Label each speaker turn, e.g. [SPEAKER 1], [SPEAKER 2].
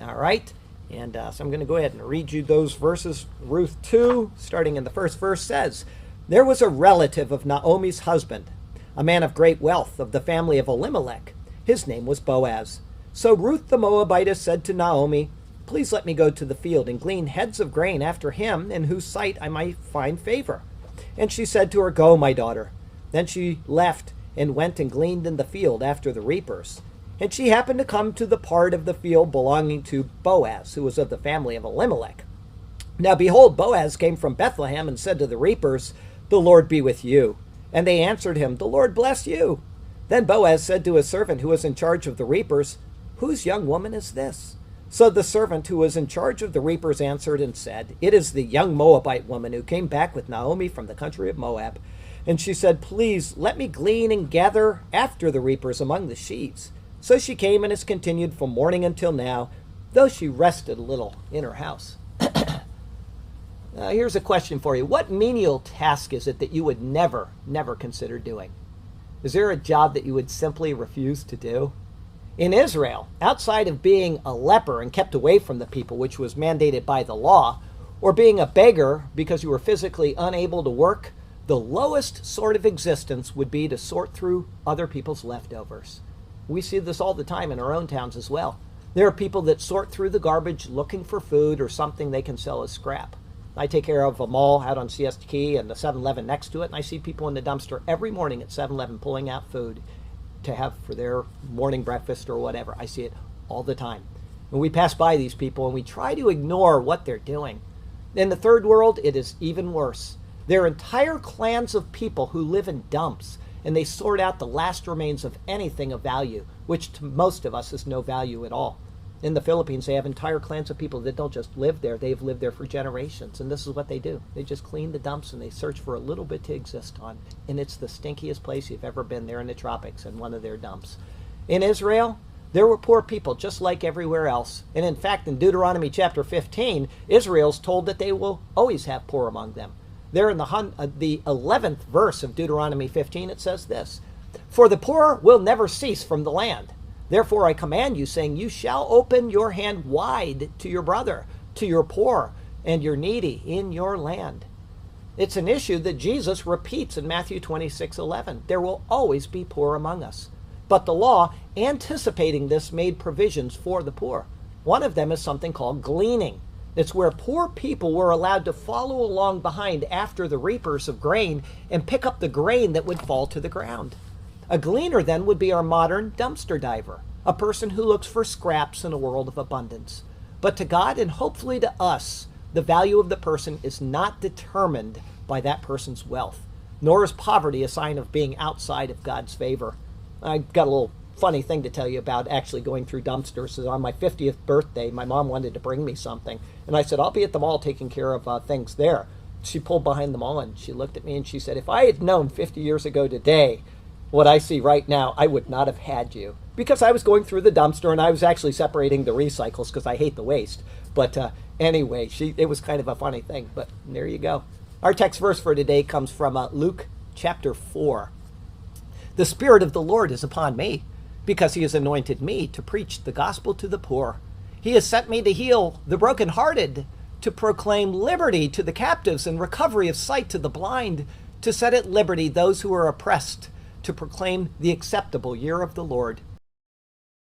[SPEAKER 1] All right. And so I'm going to go ahead and read you those verses. Ruth 2, starting in the first verse, says, "There was a relative of Naomi's husband, a man of great wealth of the family of Elimelech. His name was Boaz. So Ruth the Moabitess said to Naomi, 'Please let me go to the field and glean heads of grain after him in whose sight I might find favor.' And she said to her, 'Go, my daughter.' Then she left and went and gleaned in the field after the reapers. And she happened to come to the part of the field belonging to Boaz, who was of the family of Elimelech. Now behold, Boaz came from Bethlehem and said to the reapers, 'The Lord be with you.' And they answered him, 'The Lord bless you.' Then Boaz said to his servant who was in charge of the reapers, 'Whose young woman is this?' So the servant who was in charge of the reapers answered and said, 'It is the young Moabite woman who came back with Naomi from the country of Moab.' And she said, 'Please let me glean and gather after the reapers among the sheaves.' So she came and has continued from morning until now, though she rested a little in her house." Here's a question for you. What menial task is it that you would never consider doing? Is there a job that you would simply refuse to do? In Israel, outside of being a leper and kept away from the people, which was mandated by the law, or being a beggar because you were physically unable to work, the lowest sort of existence would be to sort through other people's leftovers. We see this all the time in our own towns as well. There are people that sort through the garbage looking for food or something they can sell as scrap. I take care of a mall out on Siesta Key and the 7-Eleven next to it, and I see people in the dumpster every morning at 7-Eleven pulling out food to have for their morning breakfast or whatever. I see it all the time. And we pass by these people and we try to ignore what they're doing. In the third world, it is even worse. There are entire clans of people who live in dumps, and they sort out the last remains of anything of value, which to most of us is no value at all. In the Philippines, they have entire clans of people that don't just live there, they've lived there for generations, and this is what they do. They just clean the dumps and they search for a little bit to exist on, and it's the stinkiest place you've ever been there in the tropics, in one of their dumps. In Israel, there were poor people just like everywhere else, and in fact, in Deuteronomy chapter 15, Israel's told that they will always have poor among them. There in the 11th verse of Deuteronomy 15, it says this, "For the poor will never cease from the land. Therefore I command you, saying, you shall open your hand wide to your brother, to your poor and your needy in your land." It's an issue that Jesus repeats in Matthew 26:11. There will always be poor among us. But the law, anticipating this, made provisions for the poor. One of them is something called gleaning. It's where poor people were allowed to follow along behind after the reapers of grain and pick up the grain that would fall to the ground. A gleaner then would be our modern dumpster diver, a person who looks for scraps in a world of abundance. But to God and hopefully to us, the value of the person is not determined by that person's wealth, nor is poverty a sign of being outside of God's favor. I've got a little funny thing to tell you about actually going through dumpsters. So on my 50th birthday, my mom wanted to bring me something. And I said, "I'll be at the mall taking care of things there." She pulled behind the mall and she looked at me and she said, "If I had known 50 years ago today what I see right now, I would not have had you." Because I was going through the dumpster and I was actually separating the recycles because I hate the waste. But anyway, it was kind of a funny thing. But there you go. Our text verse for today comes from Luke chapter 4. "The Spirit of the Lord is upon me, because he has anointed me to preach the gospel to the poor. He has sent me to heal the brokenhearted, to proclaim liberty to the captives and recovery of sight to the blind, to set at liberty those who are oppressed, to proclaim the acceptable year of the Lord."